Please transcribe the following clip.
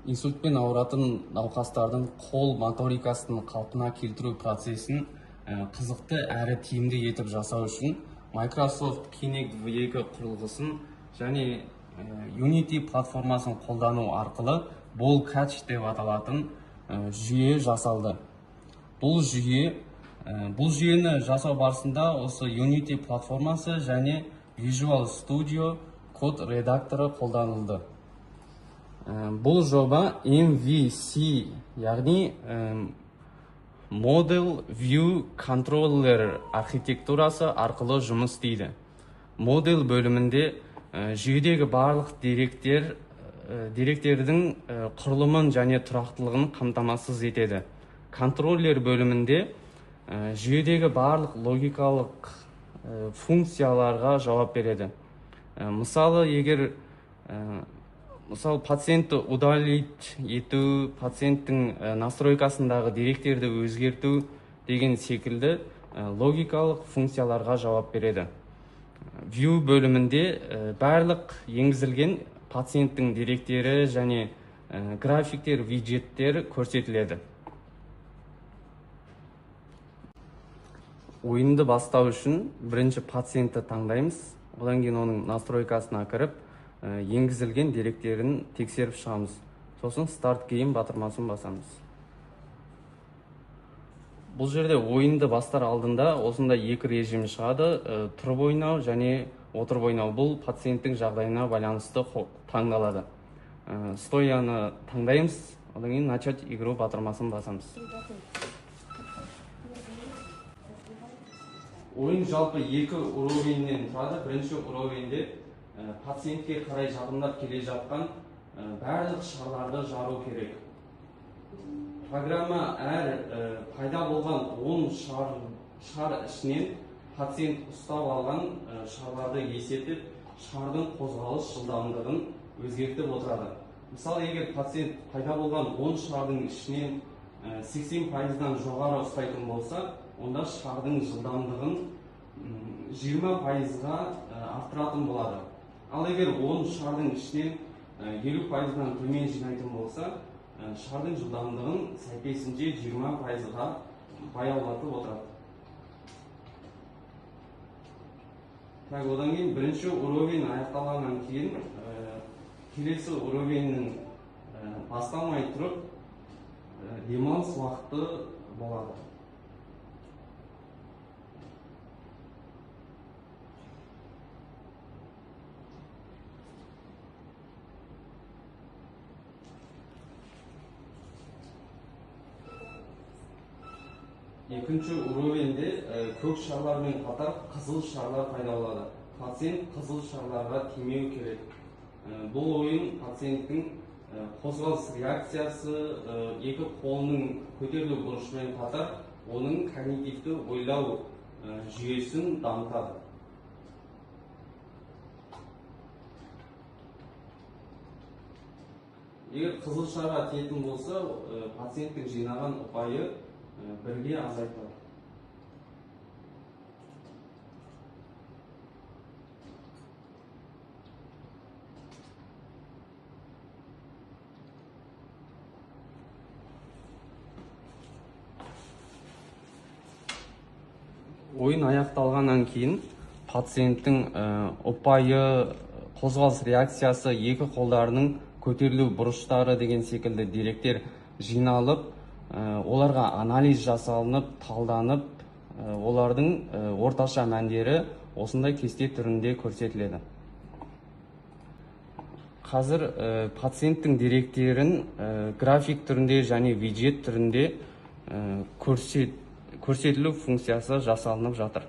инсультпен ауыратын науқастардың қол моторикасын қалпына келтіру процесін қызықты әрі тиімді етіп жасау үшін Microsoft Kinect V2 құрылғысын және Unity платформасын қолдану арқылы Ball Catch деп аталатын жүйе жасалды. Бұл жүйені жасау барысында осы Unity платформасы және Visual Studio код редакторы қолданылды. Бұл жоба MVC, яғни Model View Controller архитектурасы арқылы жұмыс істейді. Model бөлімінде жүйедегі барлық деректердің құрылымын және тұрақтылығын қамтамасыз етеді. Контроллер бөлімінде жүйедегі барлық логикалық функцияларға жауап береді. Мысалы, пациентті удалить ету, пациенттің настройкасындағы деректерді өзгерту деген секілді логикалық функцияларға жауап береді. View бөлімінде барлық енгізілген пациенттің деректері және графиктер, виджеттер көрсетіледі. Ойынды бастау үшін бірінші пациентті таңдаймыз, одан кейін оның настройкасына кіріп, енгізілген деректерін тексеріп шығамыз. Сосын старт кейін батырмасын басамыз. Бұл жерде ойынды бастар алдында осында екі режим шығады: тұрып ойнау және отырып ойнау. Бұл пациенттің жағдайына байланысты таңдалады. Стояны таңдаймыз, одан кейін начать игру батырмасын басамыз. Ойын жалпы екі уровеньнен тұрады. Бірінші уровеньде пациентке қарай жақындап келе жатқан барлық шарларды жару керек. Программа әр пайда болған 10 шар ішінен пациент ұстап алған шарларды есептеп, шардың қозғалыс жылдамдығын өзгертіп отырады. Мысалы, егер пациент пайда болған 10 шардың ішінен 80%-дан жоғары ұстайтын болса, онда шардың жылдамдығын 20%-ға арттыратын болады. Ал егер 10 шардың ішінен 50%-дан төмен жинайтын болса, шардың жылдамдығын сәйкесінше 20%-ға баяулатып отырады. Одан кейін бірінші уровень аяқталғаннан кейін келесі уровеньнің басталмай тұрып демалыс уақыты болады. Екінші уровеньде көк шарлармен қатар қызыл шарлар пайда болады. Пациент қызыл шарларға тимеу керек. Бұл ойын пациенттің қозғалыс реакциясы, екі қолының көтерілу бұрышымен қатар оның когнитивті ойлау жүйесін дамытады. Егер қызыл шарға тиетін болса, пациенттің жинаған ұпайы бірге азайтады. Ойын аяқталғаннан кейін пациенттің ұпайы, қозғалыс реакциясы, екі қолдарының көтерілу бұрыштары деген секілді деректер жиналып, оларға анализ жасалынып, талданып, олардың орташа мәндері осындай кесте түрінде көрсетіледі. Қазір пациенттің деректерін график түрінде және виджет түрінде көрсетілу функциясы жасалынып жатыр.